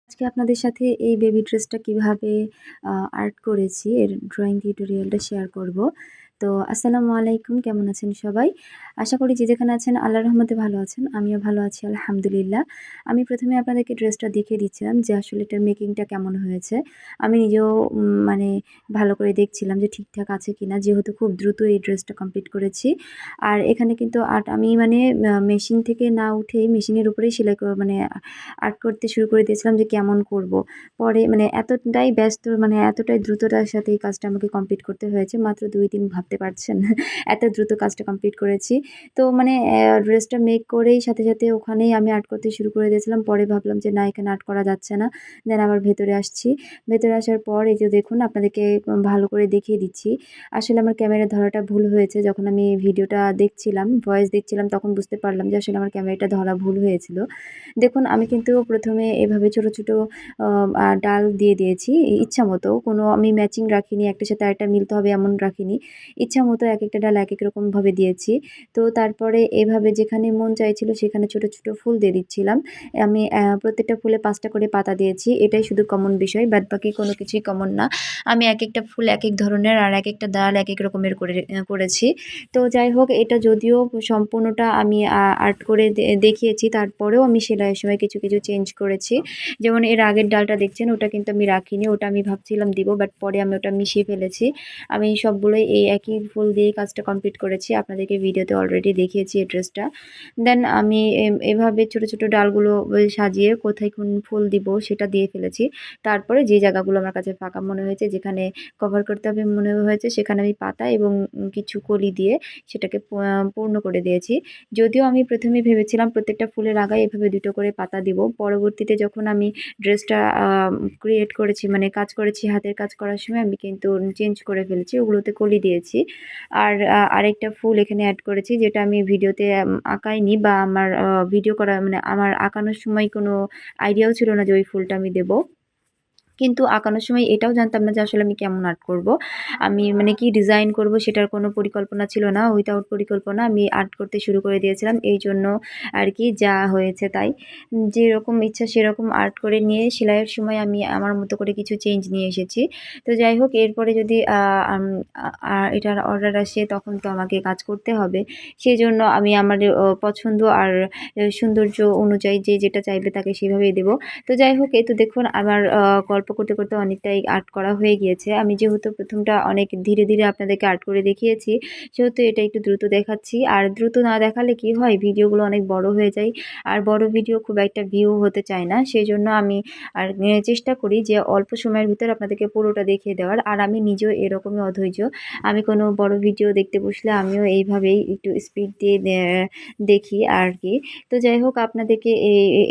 আজকে আপনাদের সাথে এই বেবি ড্রেসটা কিভাবে আর্ট করেছি এর ড্রয়িং টিউটোরিয়ালটা শেয়ার করব। তো আসসালামু আলাইকুম, কেমন আছেন সবাই? আশা করি যে যেখানে আছেন আল্লাহর রহমতে ভালো আছেন। আমিও ভালো আছি আলহামদুলিল্লাহ। আমি প্রথমে আপনাদেরকে ড্রেসটা দেখিয়ে দিচ্ছিলাম যে আসলে এটার মেকিংটা কেমন হয়েছে। আমি নিজেও মানে ভালো করে দেখছিলাম যে ঠিকঠাক আছে কিনা, যেহেতু খুব দ্রুত এই ড্রেসটা কমপ্লিট করেছি। আর এখানে কিন্তু আর্ট আমি মেশিন থেকে না উঠেই মেশিনের উপরেই সেলাই মানে আর্ট করতে শুরু করে দিয়েছিলাম যে কেমন করব। পরে এতটাই ব্যস্ত, এতটাই দ্রুততার সাথে এই কাজটা আমাকে কমপ্লিট করতে হয়েছে। মাত্র ২ দিন, ভাবতে পারছেন এত দ্রুত কাজটা কমপ্লিট করেছি। তো ড্রেসটা মেক করেই সাথে, সাথে ওখানেই আমি আর্ট করতে শুরু করে দিয়েছিলাম। পরে ভাবলাম যে না, এখানে আর্ট করা যাচ্ছে না। দেন আবার ভেতরে আসছি। ভেতরে আসার পর এই যে দেখুন, আপনাদেরকে ভালো করে দেখিয়ে দিচ্ছি। আসলে আমার ক্যামেরা ধরাটা ভুল হয়েছে। যখন আমি ভিডিওটা দেখছিলাম, ভয়েস দেখছিলাম, তখন বুঝতে পারলাম যে আসলে আমার ক্যামেরাটা ধরা ভুল হয়েছিল। দেখুন, আমি কিন্তু প্রথমে এভাবে ছোট, ছোট ডাল দিয়ে দিয়েছি ইচ্ছামতো। কোনো আমি ম্যাচিং রাখিনি, একটার সাথে আরেকটা মিলতে হবে এমন রাখিনি। ইচ্ছামতো একেকটা ডাল একেক রকমভাবে দিয়েছি। তো তারপরে এভাবে যেখানে মন চাইছিল সেখানে ছোট, ছোট ফুল দিয়ে দিচ্ছিলাম। আমি প্রত্যেকটা ফুলে ৫ টা করে পাতা দিয়েছি। এটাই শুধু কমন বিষয়, বাদবাকি কোনো কিছুই কমন না। আমি একেকটা ফুল একেক ধরনের আর একেকটা ডাল একেক রকমের করেছি। তো যাই হোক, এটা যদিও সম্পূর্ণটা আমি আর্ট করে দেখিয়েছি, তারপরেও আমি সেলাইয়ের সময় কিছু, কিছু চেঞ্জ করেছি। যেমন এর আগের ডালটা দেখছেন, ওটা কিন্তু আমি রাখিনি। ওটা আমি ভাবছিলাম দিব, বাট পরে আমি ওটা মিশিয়ে ফেলেছি। আমি সবগুলোই এই একই ফুল দিয়েই কাজটা কমপ্লিট করেছি। আপনাদেরকে ভিডিওতে অলরেডি দেখিয়েছি এই ড্রেসটা। দেন আমি এভাবে ছোট, ছোট ডালগুলো সাজিয়ে কোথায় কোন ফুল দিব সেটা দিয়ে ফেলেছি। তারপরে যে জায়গাগুলো আমার কাছে ফাঁকা মনে হয়েছে, যেখানে কভার করতে হবে মনে হয়েছে, সেখানে আমি পাতা এবং কিছু কলি দিয়ে সেটাকে পূর্ণ করে দিয়েছি। যদিও আমি প্রথমেই ভেবেছিলাম প্রত্যেকটা ফুলের আগায় এভাবে ২ টো করে পাতা দিব। পরবর্তীতে যখন আমি ড্রেসটা ক্রিয়েট করেছি, কাজ করেছি, হাতের কাজ করার সময় আমি কিন্তু চেঞ্জ করে ফেলেছি। ওগুলোতে কলি দিয়েছি। আর আরেকটা ফুল এখানে অ্যাড করেছি, যেটা আমি ভিডিওতে আঁকাইনি, বা আমার ভিডিও করা আমার আঁকানোর সময় কোনো আইডিয়াও ছিল না যে ওই ফুলটা আমি দেব। কিন্তু আঁকানোর সময় এটাও জানতাম না যে আসলে আমি কেমন আর্ট করব। আমি কি ডিজাইন করব সেটার কোনো পরিকল্পনা ছিল না। উইথআউট পরিকল্পনা আমি আর্ট করতে শুরু করে দিয়েছিলাম। এইজন্য আরকি যা হয়েছে তাই। যেরকম ইচ্ছা সেরকম আর্ট করে নিয়ে সেলাইয়ের সময় আমি আমার মতো করে কিছু চেঞ্জ নিয়ে এসেছি। তো যাই হোক, এরপরে যদি এটার অর্ডার আসে তখন তো আমাকে কাজ করতে হবে। সেজন্য আমি আমার পছন্দ আর সৌন্দর্য অনুযায়ী যে যেটা চাইবে তাকে সেভাবেই দেব। তো যাই হোক, এই তো দেখুন আমার গল্প করতে, করতে অনেকটাই আর্ট করা হয়ে গিয়েছে। আমি যেহেতু প্রথমটা অনেক ধীরে, ধীরে আপনাদেরকে আর্ট করে দেখিয়েছি, সেহেতু এটা একটু দ্রুত দেখাচ্ছি। আর দ্রুত না দেখালে কি হয়, ভিডিওগুলো অনেক বড় হয়ে যায়। আর বড় ভিডিও খুব একটা ভিউ হতে চায় না। সেজন্য আমি চেষ্টা করি যে অল্প সময়ের ভিতরে আপনাদেরকে পুরোটা দেখিয়ে দেওয়ার। আর আমি নিজেও এরকমই অধৈর্য। আমি কোনো বড় ভিডিও দেখতে বসলে আমিও এইভাবেই একটু স্পিড দিয়ে দেখি আরকি। তো যাই হোক, আপনাদেরকে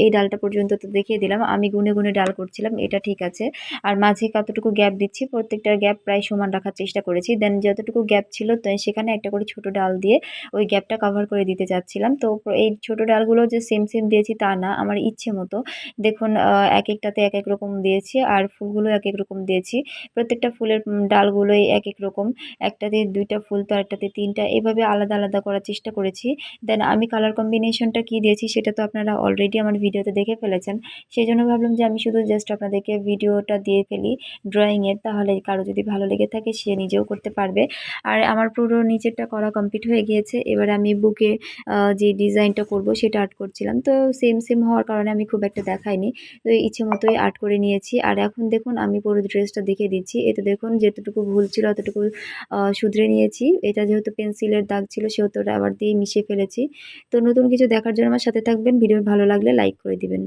এই ডালটা পর্যন্ত তো দেখিয়ে দিলাম। আমি গুনে, গুনে ডাল করছিলাম, এটা ঠিক আছে। আর মাঝে কতটুকু গ্যাপ দিচ্ছি, প্রত্যেকটার গ্যাপ প্রায় সমান রাখার চেষ্টা করেছি। দেন যতটুকু গ্যাপ ছিল তো সেখানে একটা করে ছোট ডাল দিয়ে ওই গ্যাপটা কভার করে দিতে চাচ্ছিলাম। তো এই ছোট ডালগুলো যে সেম, সেম দিয়েছি তা না, আমার ইচ্ছে মতো। দেখুন, একেকটাতে একেক রকম দিয়েছি আর ফুলগুলো একেক রকম দিয়েছি। প্রত্যেকটা ফুলের ডালগুলোই একেক রকম। একটাতে ২ টা ফুল তো আরেকটাতে ৩ টা, এভাবে আলাদা, আলাদা করার চেষ্টা করেছি। দেন আমি কালার কম্বিনেশনটা কি দিয়েছি সেটা তো আপনারা অলরেডি আমার ভিডিওতে দেখে ফেলেছেন। সেজন্য ভাবলাম যে আমি শুধু জাস্ট আপনাদেরকে ভিডিওটা দিয়ে ফেলি ড্রয়িংয়ের, তাহলে কারো যদি ভালো লেগে থাকে সে নিজেও করতে পারবে। আর আমার পুরো নিচেরটা করা কমপ্লিট হয়ে গিয়েছে। এবার আমি বুকে যে ডিজাইনটা করব সেটা আর্ট করছিলাম। তো সেম, সেম হওয়ার কারণে আমি খুব একটা দেখাইনি। তো ইচ্ছে মতোই আর্ট করে নিয়েছি। আর এখন দেখুন আমি পুরো ড্রেসটা দেখিয়ে দিচ্ছি। এতে দেখুন যেতটুকু ভুল ছিল অতটুকু শুধরে নিয়েছি। এটা যেহেতু পেন্সিলের দাগ ছিল সেহেতু ওটা আবার দিয়ে মিশিয়ে ফেলেছি। তো নতুন কিছু দেখার জন্য আমার সাথে থাকবেন। ভিডিও ভালো লাগলে লাইক করে দিবেন।